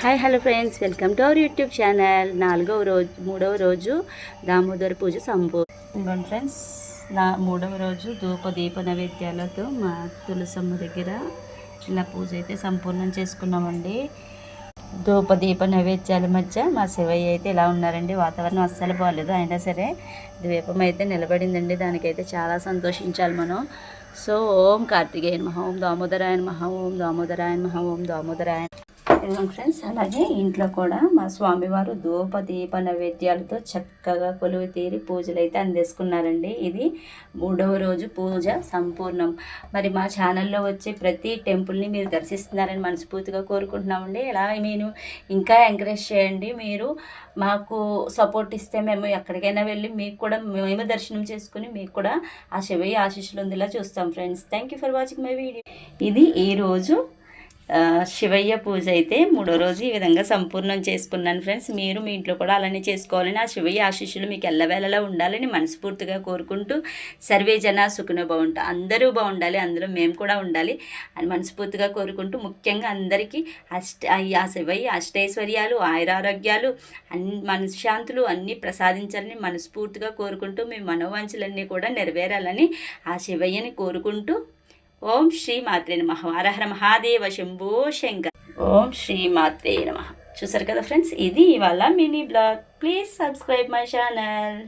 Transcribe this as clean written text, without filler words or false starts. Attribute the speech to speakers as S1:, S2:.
S1: Hi hello friends, welcome to our YouTube channel. మూడవ రోజు దామోదర పూజ సంపూర్ణ. Friends, మూడవ రోజు దీప నైవేద్యాలతో మా తులసమ్మ దగ్గర చిన్న పూజ అయితే సంపూర్ణం చేసుకున్నామండి. దీప నైవేద్యాల మధ్య మా శివయ్య అయితే ఇలా ఉన్నారండి. వాతావరణం అస్సలు బాగాలేదు, అయినా సరే ద్వీపం అయితే నిలబడిందండి. దానికైతే చాలా సంతోషించాలి మనం. సో ఓం కార్తికేయ నమః, ఓం దామోదరాయ నమః, ఓం దామోదరాయ నమః, ఓం దామోదరాయ. ఫ్రెండ్స్, అలాగే ఇంట్లో కూడా మా స్వామివారు దీప నైవేద్యాలతో చక్కగా కొలువు తీరి పూజలు అయితే అందేసుకున్నారండి. ఇది మూడవ రోజు పూజ సంపూర్ణం. మరి మా ఛానల్లో వచ్చే ప్రతి టెంపుల్ని మీరు దర్శిస్తున్నారని మనస్ఫూర్తిగా కోరుకుంటున్నామండి. ఇలా మీరు ఇంకా ఎంకరేజ్ చేయండి. మీరు మాకు సపోర్ట్ ఇస్తే మేము ఎక్కడికైనా వెళ్ళి మీకు కూడా మేము దర్శనం చేసుకుని మీకు కూడా ఆ శివయ్య ఆశీస్సులు ఉందిలా చూస్తాం. Friends, thank you for watching my video. ఇది ఈరోజు శివయ్య పూజ అయితే మూడో రోజు ఈ విధంగా సంపూర్ణం చేసుకున్నాను. ఫ్రెండ్స్, మీరు మీ ఇంట్లో కూడా అలానే చేసుకోవాలని, ఆ శివయ్య ఆశీస్సులు మీకు ఎల్లవేళలా ఉండాలని మనస్ఫూర్తిగా కోరుకుంటూ, సర్వే జన సుఖనో భవంతు, అందరూ బాగుండాలి, అందులో మేము కూడా ఉండాలి అని మనస్ఫూర్తిగా కోరుకుంటూ, ముఖ్యంగా అందరికీ ఆ శివయ్య అష్టైశ్వర్యాలు, ఆయురారోగ్యాలు, మనశ్శాంతులు అన్నీ ప్రసాదించాలని మనస్ఫూర్తిగా కోరుకుంటూ, మీ మనోవాంఛలన్నీ కూడా నెరవేరాలని ఆ శివయ్యని కోరుకుంటూ, ఓం శ్రీ మాత్రే నమః. హర హర మహాదేవ శంభో శంకర్. ఓం శ్రీ మాత్రే నమః. చూసారు కదా ఫ్రెండ్స్, ఇది ఇవాళ mini blog. Please subscribe my channel.